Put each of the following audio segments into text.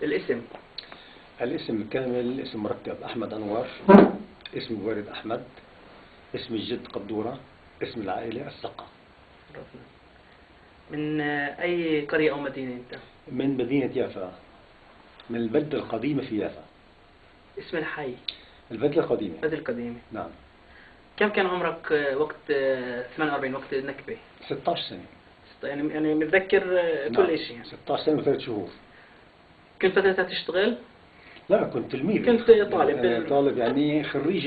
الاسم. الاسم الكامل اسم مركب أحمد أنور، اسم الوالد أحمد، اسم الجد قدورة، اسم العائلة السقا. من أي قرية أو مدينة أنت؟ من مدينة يافا، من البلدة القديمة في يافا. اسم الحي؟ البلدة القديمة. البلدة القديمة. نعم. كم كان عمرك وقت 48 وقت النكبة؟ 16 سنة. يعني متذكر كل نعم. شيء يعني. 16 سنة و3 شهور. كنت فترتها تشتغل؟ لا، كنت تلميذ. كنت طالب. طالب يعني خريج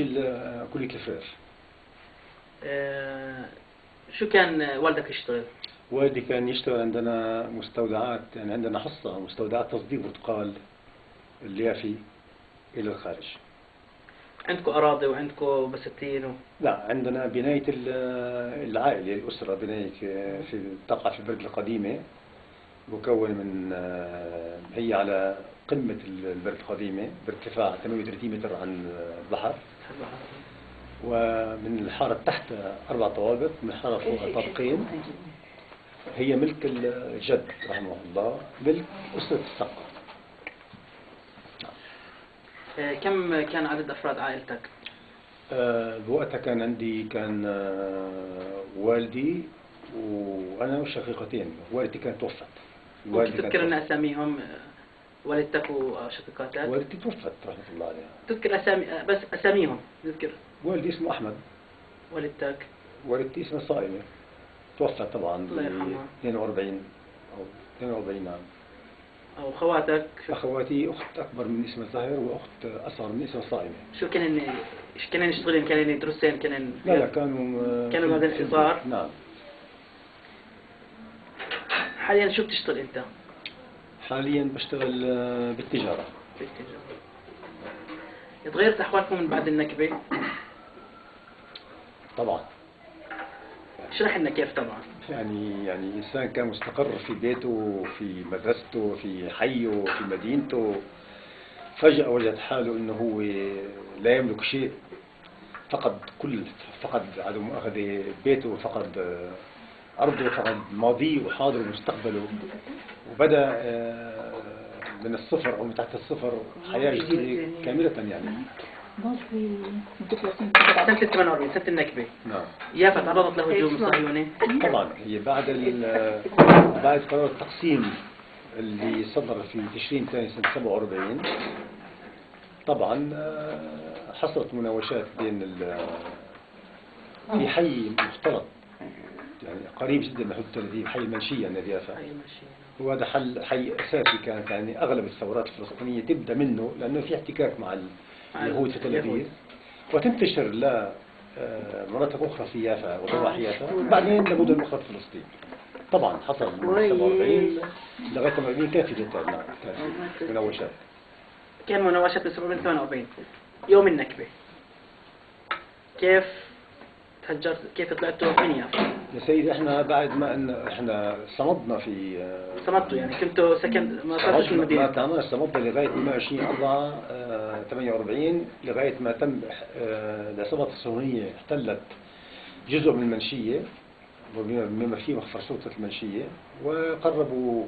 كلية الفرير. شو كان والدك يشتغل؟ والدي كان يشتغل عندنا مستودعات، يعني عندنا حصة مستودعات تصدير برتقال اليافي إلى الخارج. عندكم أراضي وعندكم بساتين لا، عندنا بناية العائلة الأسرة، بناية تقع في البلد القديمة، مكون من هي على قمة البلد القديمة بارتفاع 38 متر عن البحر، ومن الحارة تحت 4 طوابق، من الحارة فوق طابقين. هي ملك الجد رحمه الله، ملك أسرة السقا. كم كان عدد أفراد عائلتك؟ بوقتها كان والدي وأنا وشقيقتين. والدتي كانت توفت. ممكن تذكر لنا أساميهم، والدتك وشقيقاتك؟ والدتي توفت رحمة الله عليها. تذكر أسامي، بس أساميهم تذكر. والدي اسمه أحمد. والدتك؟ والدتي اسمها صائمة، توفت طبعا الله يرحمها. 42 أو 42. نعم. أو خواتك؟ أخواتي أخت أكبر من اسمها زهر، وأخت أصغر من اسمها صائمة. شو كانن يشتغلن؟ كانن يدرسين؟ لا، كانوا بهذا الإطار. نعم. حاليا شو بتشتغل أنت؟ حاليا بشتغل بالتجارة. تغيرت أحوالكم من بعد النكبة؟ طبعا. اشرح لنا كيف. طبعا يعني إنسان كان مستقر في بيته، في مدرسته، في حيه، في مدينته، فجأة وجد حاله إنه هو لا يملك شيء، فقد عدم مؤاخذة بيته، فقد أرضه، فقد ماضيه وحاضره ومستقبله، وبدأ من الصفر أو من تحت الصفر حياة جديدة كاملة يعني. سنة 48 سنة النكبة. نعم. يافا تعرضت لهجوم صهيوني؟ طبعا. هي بعد قرار التقسيم اللي صدر في تشرين ثاني سنة 47، طبعا حصلت مناوشات بين في حي مختلط، يعني قريب جدا من حدود تل أبيب، حي المنشية الذي يافا. وهذا حي أساسي، كانت يعني أغلب الثورات الفلسطينية تبدأ منه، لأنه في احتكاك مع اليهود في تل أبيب، وتنتشر لمناطق أخرى في يافا وضواحي يافا، وبعدين لمدن أخرى في فلسطين. طبعا حصل من 47 لغاية 48 كان في مناوشات. كان مناوشات من 47 48. يوم النكبة كيف تهجرت؟ كيف طلعتوا من يافا؟ يا سيدي، احنا بعد ما احنا صمدنا صمدتوا يعني كنتوا سكن ما صرتوش المدينة؟ ما طلعناش، صمدنا لغاية 28/4 48، لغاية ما تم العصابات الصهيونية احتلت جزء من المنشية بما فيه مخفر سلطة المنشية، وقربوا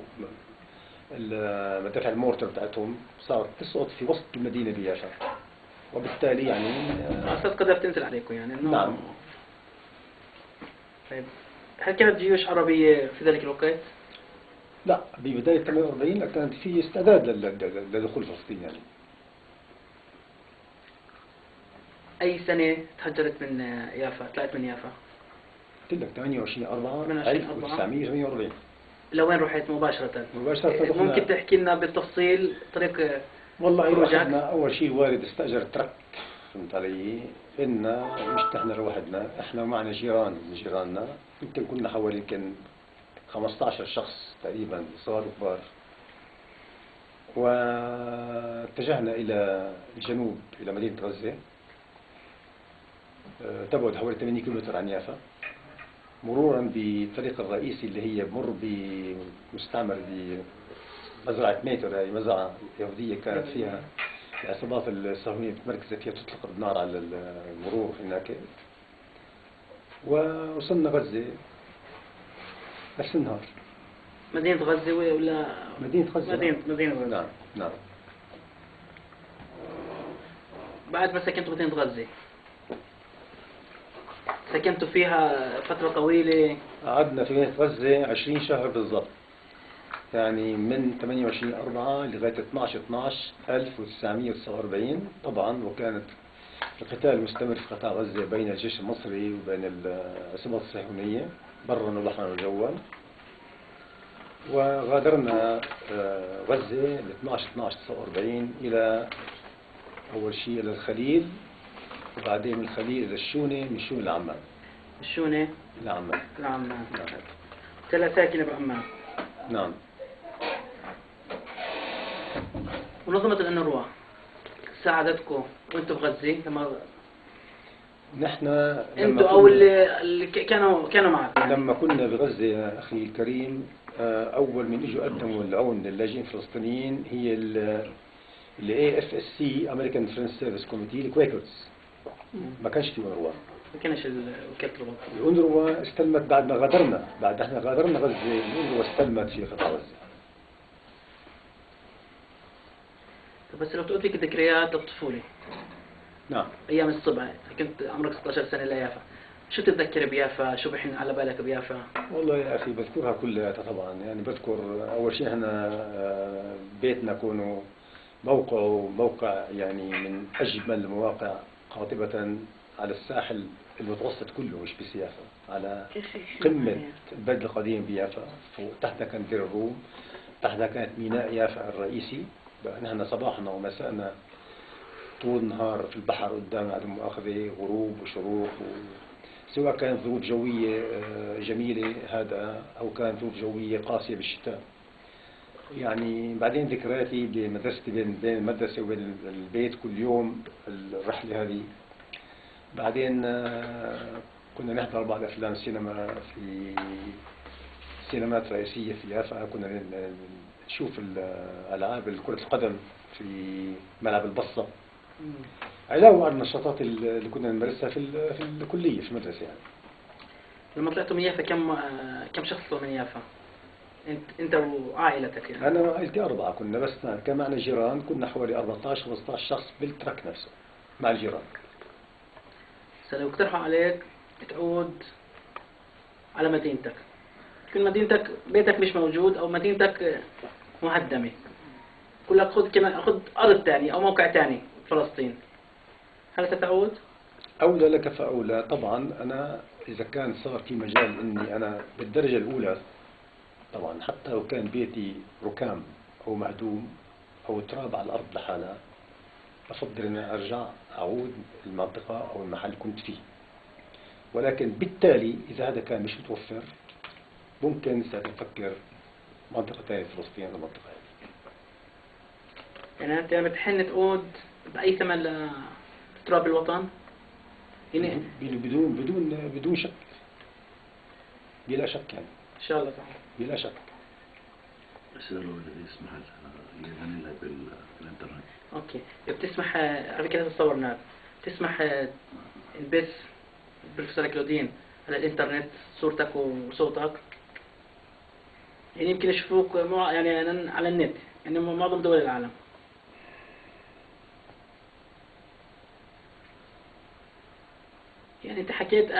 مدافع المورتر بتاعتهم صارت تسقط في وسط المدينة بيافا، وبالتالي يعني صارت قدرت تنزل عليكم يعني. نعم. طيب، هل كانت جيوش عربية في ذلك الوقت؟ لا، ببداية 48 كانت في استعداد لدخول فلسطين يعني. أي سنة تهجرت من يافا؟ طلعت من يافا؟ قلت لك 28/4/1948. لوين رحت مباشرة؟ مباشرة ممكن تحكي لنا بالتفصيل طريق والله أخذنا أول شيء الوالد استأجر ترك، فهمت علي؟ مش احنا لوحدنا، احنا ومعنا جيران من جيراننا، يمكن كنا حوالي 15 شخص تقريبا، صغار وكبار. واتجهنا إلى الجنوب، إلى مدينة غزة، تبعد حوالي 80 كيلومتر عن يافا، مرورا بالطريق الرئيسي اللي هي بمر بمستعمر بمزرعة ميتر، هي مزرعة يهودية كانت فيها العصابات الصهيونية متمركزة فيها، تطلق النار على المرور هناك. ووصلنا غزة نفس النهار. مدينة غزة ولا مدينة غزة. مدينة غزة. نعم نعم. بعد ما سكنتوا مدينة غزة سكنتوا فيها فترة طويلة؟ قعدنا في مدينة غزة 20 شهر بالضبط، يعني من 28/4 لغاية 12/12/1949 طبعا. وكانت القتال مستمر في قطاع غزة بين الجيش المصري وبين العصابات الصهيونية برا وبحرا وجوا. وغادرنا غزة ل 12/12/49 إلى أول شيء إلى الخليل، وبعدين من الخليل إلى الشونة، من الشونة لعمان. الشونة لعمان. لعمان. نعم. كلها ساكنة بعمان. نعم. منظمة الأونروا ساعدتكم وانتم بغزة لما نحن انتم او اللي كانوا معك يعني. لما كنا بغزة يا أخي الكريم، أول من إجوا قدموا العون للاجئين الفلسطينيين هي ال AFSC American Friends Service Committee الكويكرز. ما كانش في أونروا. ما كانش وكالة الوطن. الأونروا استلمت بعد ما غادرنا، بعد احنا غادرنا غزة الأونروا استلمت في قطاع غزة. بس لو تقول لك ذكريات الطفولة. نعم. أيام الصبح كنت عمرك 16 سنة ليافا، شو تتذكر بيافا؟ شو بحن على بالك بيافا؟ والله يا أخي بذكرها كلها طبعا. يعني بذكر أول شيء احنا بيتنا كونه موقع يعني من أجمل المواقع قاطبة على الساحل المتوسط كله، مش بس يافا، على قمة البلد القديم بيافا. تحتها كان دير الروم، تحتها كانت ميناء يافا الرئيسي. نحن صباحنا ومساءنا طول نهار في البحر قدام عدم مؤاخذة، غروب وشروق سواء كانت ظروف جوية جميلة هذا أو كانت ظروف جوية قاسية بالشتاء. يعني بعدين ذكرياتي بمدرستي بين المدرسة وبين البيت كل يوم الرحلة هذه. بعدين كنا نحضر بعض أفلام السينما في سينمات رئيسية في يافا. كنا نشوف الألعاب كرة القدم في ملعب البصة، علاوة على النشاطات اللي كنا نمارسها في الكلية في المدرسة. يعني لما طلعتوا من يافا كم شخص من يافا؟ انت وعائلتك يعني؟ انا وعائلتي 4 كنا، بس كان معنا جيران، كنا حوالي 14-15 شخص بالترك نفسه مع الجيران. لو اقترحوا عليك تعود على مدينتك، تكون مدينتك بيتك مش موجود او مدينتك مهدمة، يقول لك خذ أرض ثانية أو موقع ثاني فلسطين، هل ستعود؟ أولى لك فأولى. طبعا أنا إذا كان صار في مجال إني أنا بالدرجة الأولى طبعا، حتى لو كان بيتي ركام أو مهدوم أو تراب على الأرض لحالها، أفضل أن أرجع أعود المنطقة أو المحل اللي كنت فيه. ولكن بالتالي إذا هذا كان مش متوفر ممكن سأفكر منطقة ثانية في فلسطين أو منطقة ثانية. يعني أنت بتحن تعود بأي ثمن لتراب الوطن؟ يعني بدون شك، بلا شك يعني. إن شاء الله تعالى. بلا شك. بس لو يسمح يغني لها بالإنترنت. أوكي. بتسمح على كده تصورنا تسمح البث بروفيسور كلودين على الإنترنت صورتك وصوتك؟ يعني يمكن يشوفوك يعني على النت، يعني معظم دول العالم. يعني انت حكيت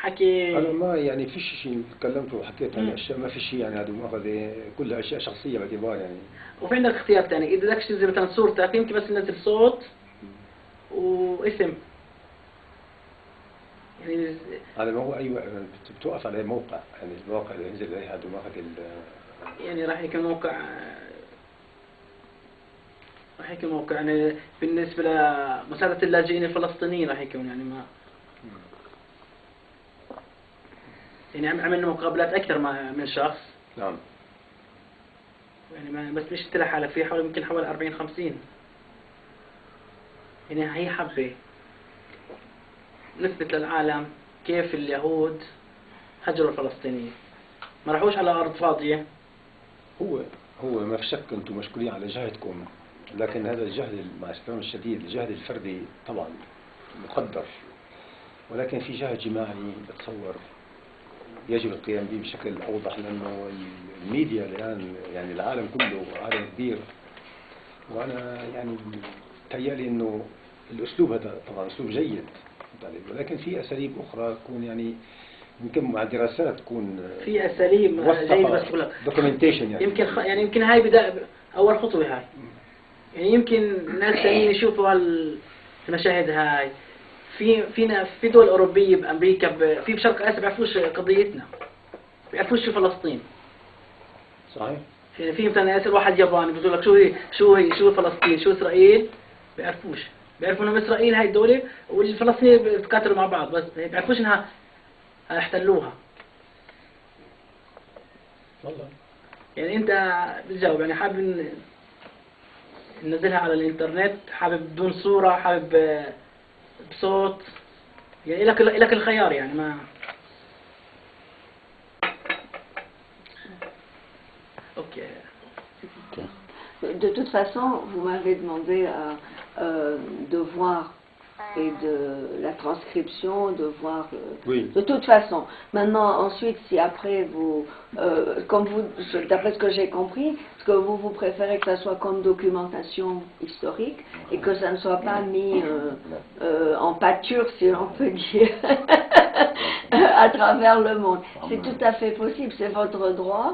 حكي. انا ما يعني فيش شيء تكلمت وحكيت عن اشياء، ما في شيء يعني هذه مؤاخذه، كلها اشياء شخصيه باعتبار يعني. وفي عندك اختيار ثاني، اذا بدك تنزل مثلا صورتك يمكن بس تنزل صوت واسم. يعني هذا ما هو ايوه بتوقف على موقع، يعني الموقع اللي ينزل عليه هذا مؤاخذه يعني راح يكون موقع يعني بالنسبه لمساعده اللاجئين الفلسطينيين راح يكون يعني ما يعني عملنا مقابلات أكثر من شخص. نعم. يعني ما بس مش انت لحالك، في يمكن حوالي 40-50. يعني هي حبة نثبت للعالم كيف اليهود هجروا الفلسطينيين، ما راحوش على أرض فاضية. هو ما في شك أنتم مشكورين على جهدكم، لكن هذا الجهد مع احترامي الشديد الجهد الفردي طبعا مقدر، ولكن في جهد جماعي بتصور يجب القيام به بشكل أوضح، لأنه الميديا الآن يعني العالم كله عالم كبير، وأنا يعني تهيألي إنه الأسلوب هذا طبعا أسلوب جيد، ولكن في أساليب أخرى تكون يعني يمكن مع دراسات تكون في اساليب جيد، بس بقول لك دوكيومنتيشن يعني يعني يمكن هاي بداية اول خطوه هاي. يعني يمكن ناس ثانيين يشوفوا المشاهد هاي في دول اوروبيه بامريكا في بشرق اسيا بيعرفوش قضيتنا، بيعرفوش شو فلسطين. صحيح. يعني في مثلا يسأل واحد ياباني بيقول لك شو فلسطين، شو اسرائيل، بيعرفوش. بيعرفوا انهم اسرائيل هاي الدوله والفلسطينيين بيتقاتلوا مع بعض، بس بيعرفوش انها احتلوها. والله يعني انت بتجاوب، يعني حابب ننزلها على الانترنت، حابب بدون صورة، حابب بصوت، يعني لك الخيار يعني ما. اوكي. De toute façon, vous m'avez demandé de voir et de la transcription, de voir... Oui. De toute façon. Maintenant, ensuite, si après vous... comme vous, d'après ce que j'ai compris, ce que vous préférez que ça soit comme documentation historique et que ça ne soit pas mis en pâture, si l'on peut dire, à travers le monde. C'est tout à fait possible, c'est votre droit.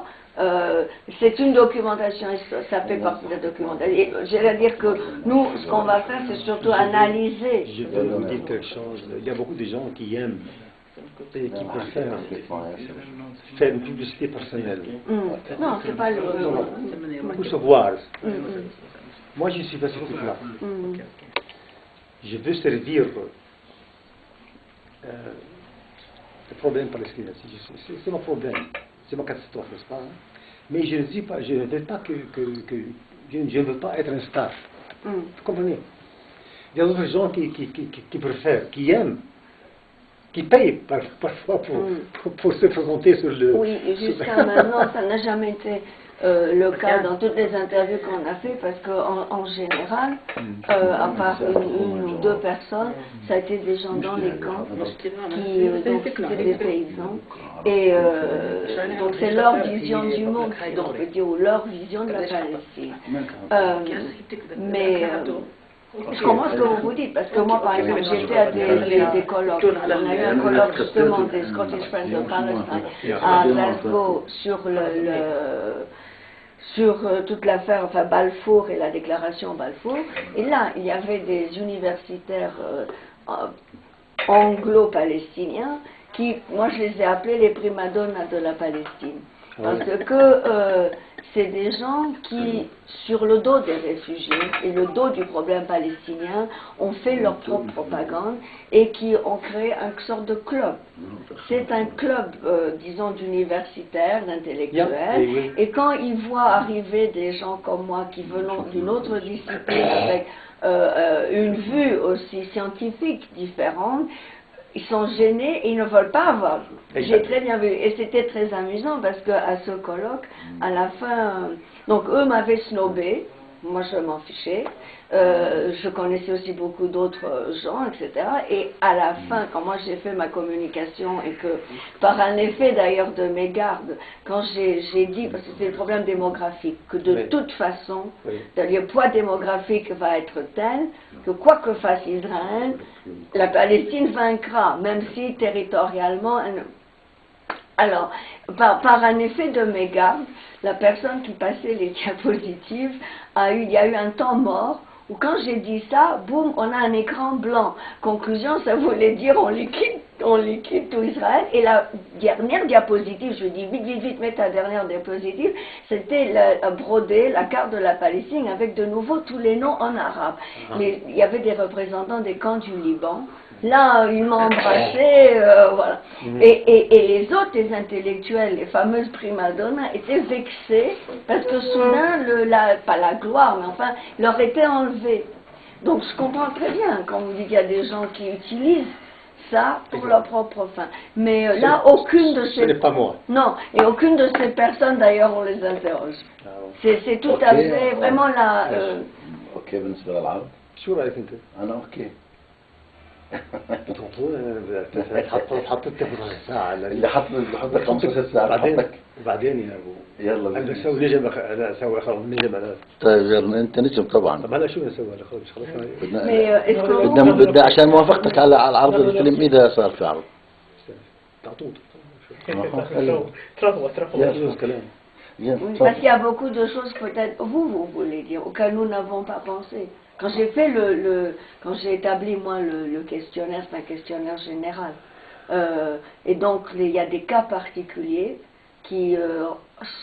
C'est une documentation, ça fait partie de la documentation. J'allais dire que nous, ce qu'on va faire, c'est surtout analyser. Je vais vous dire quelque chose. Il y a beaucoup de gens qui aiment et qui préfèrent faire une publicité personnelle. Non, c'est pas le... Pour savoir. Moi, je suis pas ce truc-là. Je veux servir le problème palestinien. C'est mon problème. C'est ma catastrophe, n'est-ce pas? Mais je ne dis pas, je ne veux pas je ne veux pas être un star. Vous comprenez? Il y a d'autres gens qui préfèrent, qui aiment, qui payent parfois pour se présenter sur le... Oui, jusqu'à maintenant, ça n'a jamais été le cas dans toutes les interviews qu'on a fait, parce qu'en général, à part une ou deux personnes, ça a été des gens dans les camps, qui donc c'était des paysans, et donc c'est leur vision du monde, si on peut dire, ou leur vision de la Palestine. Mais je comprends ce que vous dites, parce que moi, par exemple, j'étais à des colloques. On a eu un colloque justement des Scottish Friends of Palestine à Glasgow sur toute l'affaire, enfin Balfour et la déclaration Balfour. Et là, il y avait des universitaires anglo-palestiniens qui, moi je les ai appelés les primadonnas de la Palestine. Parce que c'est des gens qui, sur le dos des réfugiés et le dos du problème palestinien, ont fait leur propre propagande et qui ont créé une sorte de club. C'est un club, disons, d'universitaires, d'intellectuels, et quand ils voient arriver des gens comme moi qui venons d'une autre discipline avec une vue aussi scientifique différente, ils sont gênés et ils ne veulent pas avoir. J'ai très bien vu. Et c'était très amusant parce qu'à ce colloque, à la fin, donc eux m'avaient snobé, moi je m'en fichais. Je connaissais aussi beaucoup d'autres gens, etc. Et à la fin, quand moi j'ai fait ma communication et que, par un effet d'ailleurs de mégarde, quand j'ai dit, parce que c'est le problème démographique, que de toute façon, le poids démographique va être tel que quoi que fasse Israël, la Palestine vaincra, même si territorialement... Alors, par un effet de mégarde, la personne qui passait les diapositives, il y a eu un temps mort, où quand j'ai dit ça, boum, on a un écran blanc. Conclusion, ça voulait dire on liquide tout Israël. Et la dernière diapositive, je dis vite, mets ta dernière diapositive, c'était brodé la carte de la Palestine avec de nouveau tous les noms en arabe. Il y avait des représentants des camps du Liban. Là, ils m'ont embrassé, voilà. Et les autres, les intellectuels, les fameuses primadonnas, étaient vexés parce que soudain, pas la gloire, mais enfin, leur était enlevé. Donc je comprends très bien quand vous dites qu'il y a des gens qui utilisent ça pour leur propre fin. Mais là, aucune de ces... Ce n'est pas moi. Non, et aucune de ces personnes, d'ailleurs, on les interroge. C'est tout à fait, vraiment la... اوكي بالنسبه للعرب شو رايك انت؟ انا اوكي حطيت ساعة اللي حط 15 ساعة بعدين حطك. بعدين يا ابو يلا انا بينا. بسوي نجم انا اسوي خلاص نجم انا طيب يلا انت نجم طبعا. طب هلا شو نسوي هلا خلص Mais est-ce que بدنا عشان موافقتك على عرض الفيلم اذا صار في عرض. تعطوط يلا كلام يلا Oui, parce qu'il y a beaucoup de choses peut-être vous voulez dire auxquelles nous n'avons pas pensé. Quand j'ai fait quand j'ai établi moi le questionnaire, c'est un questionnaire général. Et donc il y a des cas particuliers qui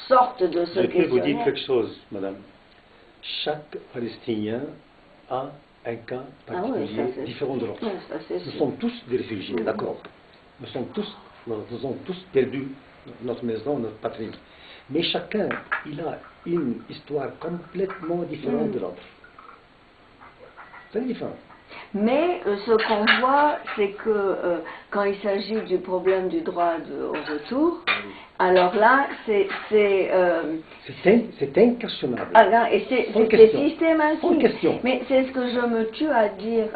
sortent de ce Je peux vous dire questionnaire. quelque chose, madame. Chaque Palestinien a un cas Ah oui, particulier ça, c'est différent de sûr. l'autre. Ouais, ça, c'est Nous sûr. sommes tous des réfugiés, d'accord. Nous avons tous perdu notre maison, notre patrie. Mais chacun, il a une histoire complètement différente de l'autre. C'est différent. Mais ce qu'on voit, c'est que quand il s'agit du problème du droit au retour, alors là, c'est C'est inquestionnable. et c'est Sans question. Sans systématique. question. Mais c'est ce que je me tue à dire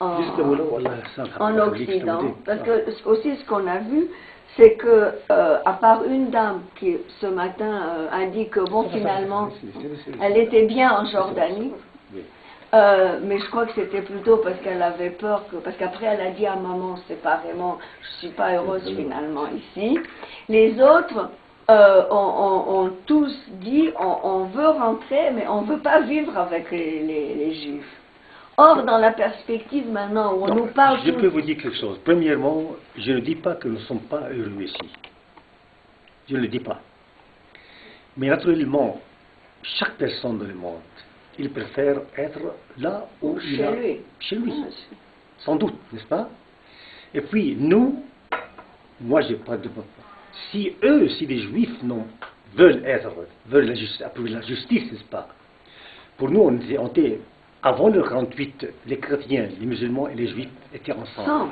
en Occident. Parce que aussi ce qu'on a vu, c'est que à part une dame qui ce matin indique que bon finalement elle était bien en Jordanie. Mais je crois que c'était plutôt parce qu'elle avait peur, parce qu'après elle a dit à maman séparément, je ne suis pas heureuse finalement ici. Les autres ont tous dit, on veut rentrer, mais on ne veut pas vivre avec les Juifs. Or, dans la perspective maintenant où on nous parle... Je peux vous dire quelque chose. Premièrement, je ne dis pas que nous ne sommes pas heureux ici. Je ne le dis pas. Mais naturellement, chaque personne dans le monde, il préfère être là où il Chez a... lui. Chez lui. Sans doute, n'est-ce pas? Et puis, nous, moi, j'ai pas de... Si eux, si les Juifs veulent approuver la justice, n'est-ce pas? Pour nous, on était... Avant le 48, les chrétiens, les musulmans et les juifs étaient ensemble.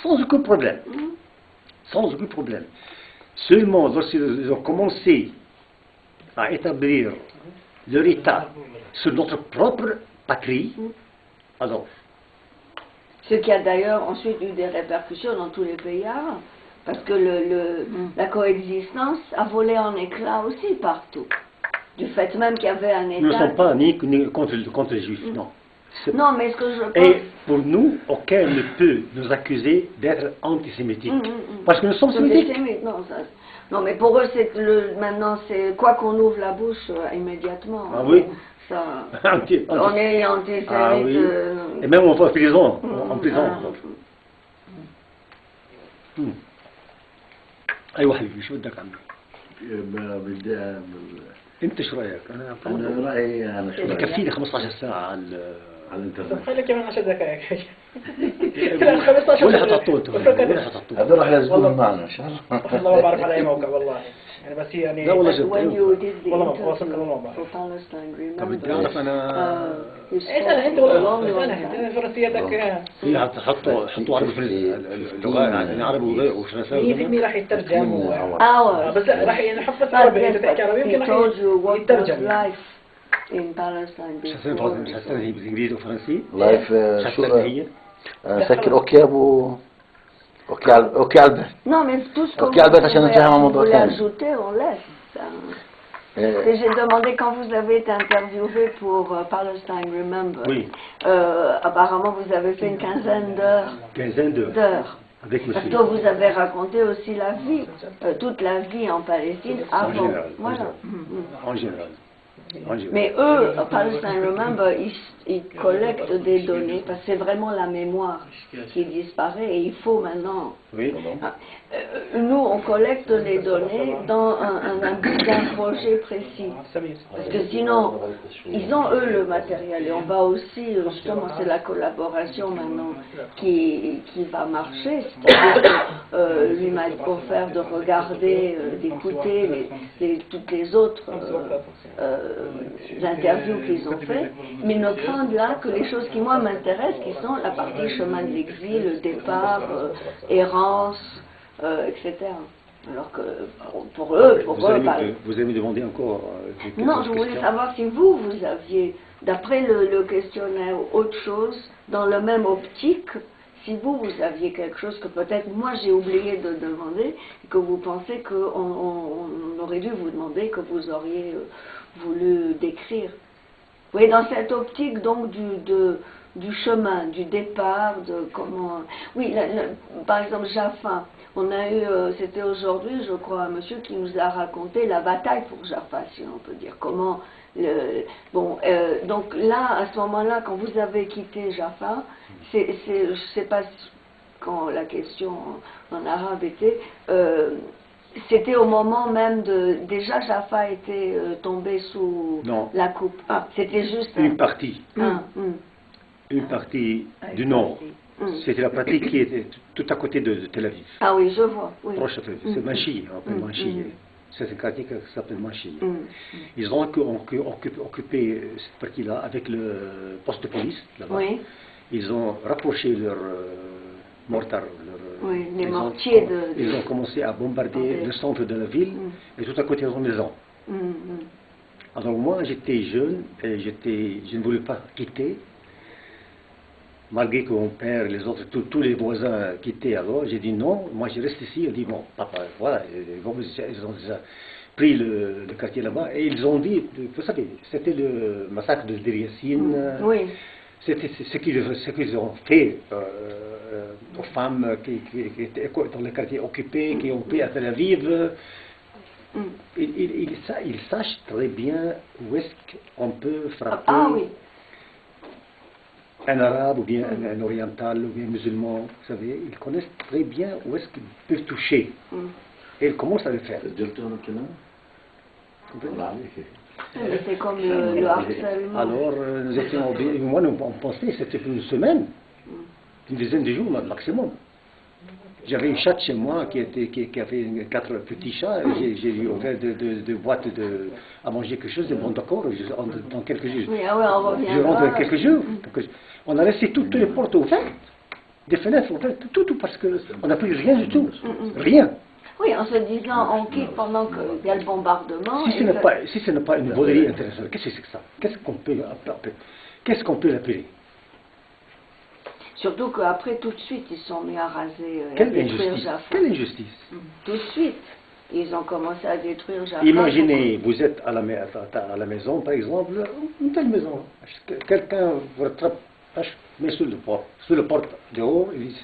Sans aucun problème. Sans aucun problème. Seulement, lorsqu'ils ont commencé à établir leur État sur notre propre patrie, alors... Ce qui a d'ailleurs ensuite eu des répercussions dans tous les pays arabes. Parce que la coexistence a volé en éclats aussi partout. Du fait même qu'il y avait un État... Nous ne sommes pas ni contre les Juifs, non. Non, mais ce que je pense... Et pour nous, aucun ne peut nous accuser d'être antisémitique. Parce que nous sommes sémites. Non, mais pour eux, maintenant, c'est quoi qu'on ouvre la bouche immédiatement. Ah oui. Ça, on est antisémite. Ah oui. Et même on va en prison. En prison. أيوة حبيبي شو بدك عمي؟ بدي أنت شو رأيك؟ أنا رأيي أنا شو رأيي؟ بكفيني 15 ساعة على الانترنت. خليك كمان 10 دقائق. ولا حتحطوه انتم ولا حتحطوه هذا راح يلزمون معنا إن شاء الله. والله ما بعرف على أي موقع والله. يعني بس هي يعني لا والله When you did the والله ما interview بواصل والله ما بعرف. for Palestine, طب بدي remember, أعرف أنا you اسأل أنت spoke والله long, long اسألها time. أنت فرنسيتك هي حطوا عربي اللغة يعني عربي وفرنساوي 100% راح يترجم بس لا راح نحط بس But عربي yes, أنت تحكي عربي he يمكن راح told you what was يترجم. life in Palestine مش هستنى before. مش هستنى هي بالإنجليزي وفرنسي لايف مش شو هستنى هي سكر أوكي أبو أوكي على البيت. Non, mais tout ce que Ok, Albert, عشان ننتهي مع vous موضوع voulez ثاني. ajouter, on laisse. Et j'ai demandé quand vous avez été interviewé pour Palestine Remember. Oui. Apparemment, vous avez fait une quinzaine d'heures. Quinzaine d'heures. avec Parce monsieur. que vous avez raconté aussi la vie, toute la vie en Palestine avant. général, en Voilà. En général. En général. Mais eux, Palestine Remember, ils collectent des données parce que c'est vraiment la mémoire qui disparaît et il faut maintenant. Oui. Nous, on collecte les données dans un but d'un projet précis. Parce que sinon, ils ont eux le matériel et on va aussi, justement, c'est la collaboration maintenant qui va marcher. C'est-à-dire lui m'a offert de regarder, d'écouter toutes les autres interviews qu'ils ont fait, mais ne craindre là que les choses qui moi m'intéressent, qui sont la partie chemin de l'exil, le départ, errance, etc. Alors que pour eux, vous allez me demander encore quelques non, je voulais questions. savoir si vous aviez, d'après le questionnaire, autre chose, dans le même optique, si vous aviez quelque chose que peut-être moi j'ai oublié de demander, et que vous pensez qu'on aurait dû vous demander, que vous auriez voulu décrire. Vous voyez, dans cette optique donc du chemin, du départ, de comment... Oui, par exemple, Jaffa, on a eu, c'était aujourd'hui, je crois, un monsieur qui nous a raconté la bataille pour Jaffa, si on peut dire, comment... donc là, à ce moment-là, quand vous avez quitté Jaffa, je ne sais pas quand la question en arabe était, c'était au moment même de... Déjà, Jaffa était tombé sous la coupe. Ah, c'était juste... Une partie. Une partie du nord. C'était la partie qui était tout à côté de Tel Aviv. Ah oui, je vois. Oui. Proche de Tel Aviv. C'est Manchi, on appelle Manchi. C'est un quartier qui s'appelle Manchi. Ils ont occupé cette partie-là avec le poste de police là-bas. Oui. Ils ont rapproché leurs mortars. Les mortiers ils ont commencé à bombarder le centre de la ville et tout à côté de leur maison. Alors moi, j'étais jeune et je ne voulais pas quitter. Malgré que mon père et les autres, tous les voisins quittaient alors, j'ai dit non, moi je reste ici. Ils ont dit bon, papa, voilà, ils ont déjà pris le quartier là-bas et ils ont dit, vous savez, c'était le massacre de Deir Yassin. Oui. C'était ce qu'ils ont fait aux femmes qui étaient dans les quartiers occupés, qui ont pris à Tel Aviv. Ils sachent très bien où est-ce qu'on peut frapper. Un arabe ou bien un oriental ou bien un musulman, vous savez, ils connaissent très bien où est-ce qu'ils peuvent toucher. Et ils commencent à le faire. C'est comme le harcèlement. Alors, nous étions, moi, on pensait que c'était une semaine, une dizaine de jours maximum. J'avais une chatte chez moi qui avait 4 petits chats. J'ai lui ouvert de boîtes à manger quelque chose. Bon, d'accord, dans quelques jours. Oui, on revient. Je rentre dans quelques jours. On a laissé toutes les portes ouvertes, des fenêtres ouvertes, tout parce qu'on n'a plus rien du tout. Rien. Oui, en se disant, on quitte pendant qu'il y a le bombardement. Si ce n'est pas une volerie internationale, qu'est-ce que c'est que ça? Qu'est-ce qu'on peut l'appeler? Surtout qu'après, tout de suite, ils sont mis à raser et Quelle à détruire injustice. Jaffa. Quelle injustice. Tout de suite, ils ont commencé à détruire Jaffa. Imaginez, vous êtes à la maison, par exemple, une telle maison. Quelqu'un vous rattrape, met sur le porte dehors, il dit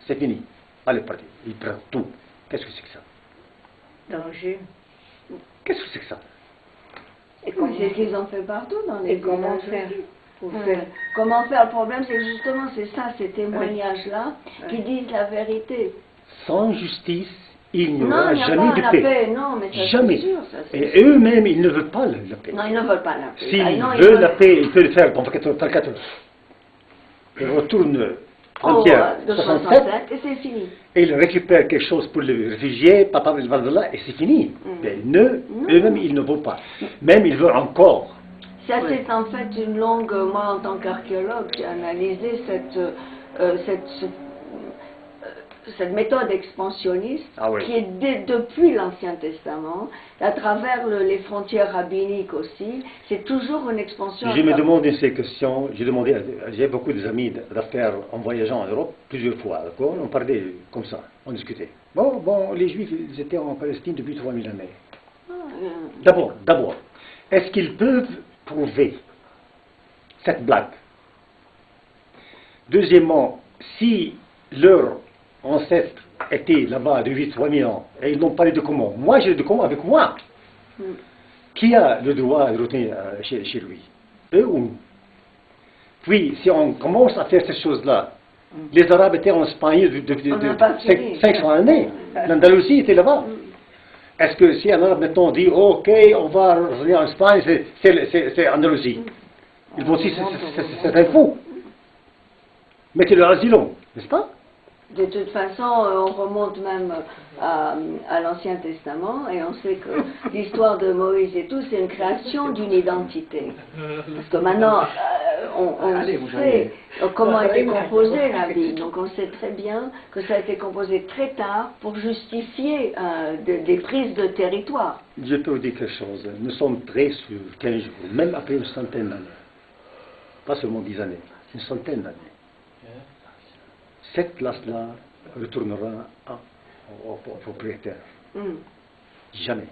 c'est fini. Allez, partez. Il prend tout. Qu'est-ce que c'est que ça? Danger. Qu'est-ce que c'est que ça? Et c'est ce qu'ils ont fait partout dans les comment villages faire aussi. Comment faire? Le problème, c'est que justement, c'est ça, ces témoignages-là, qui disent la vérité. Sans justice, il n'y aura jamais de paix. paix. Non, mais ça, jamais. Sûr, ça, et eux-mêmes, ils ne veulent pas la paix. Non, ils ne veulent pas la paix. S'ils veulent la paix, ils peuvent le faire dans 24 heures. Ils retournent frontière de 67 et c'est fini. Et ils récupèrent quelque chose pour les réfugiés, papa, il va de là, et c'est fini. Mais eux-mêmes, ils ne veulent pas. Même, ils veulent encore. Ça, c'est en fait une longue... Moi, en tant qu'archéologue, j'ai analysé cette méthode expansionniste qui est depuis l'Ancien Testament, à travers les frontières rabbiniques aussi, c'est toujours une expansion. Je me demande ces questions, j'ai beaucoup d'amis d'affaires en voyageant en Europe plusieurs fois, d'accord? On parlait comme ça, on discutait. Bon, les Juifs, ils étaient en Palestine depuis 3000 années. D'abord, est-ce qu'ils peuvent prouver cette blague? Deuxièmement, si leur ancêtres étaient là-bas depuis 3000 ans et ils n'ont parlé de comment. Moi, j'ai le comment avec moi. Qui a le droit de retourner chez lui? Eux ou nous? Puis, si on commence à faire ces choses-là, les Arabes étaient en Espagne depuis 500 années. L'Andalousie était là-bas. Est-ce que si un Arabe maintenant dit ok, on va revenir en Espagne, c'est Andalousie? Ils vont dire c'est un fou. Mettez-le à l'asylum, n'est-ce pas? De toute façon, on remonte même à l'Ancien Testament et on sait que l'histoire de Moïse et tout, c'est une création d'une identité. Parce que maintenant, on Allez, vous sait allez. comment a été composée la Bible. Donc on sait très bien que ça a été composé très tard pour justifier des prises de territoire. Je peux vous dire quelque chose. Nous sommes prêts sur 15 jours, même après une centaine d'années. Pas seulement 10 années, une centaine d'années. Cette place-là retournera au propriétaire. Mm. Jamais.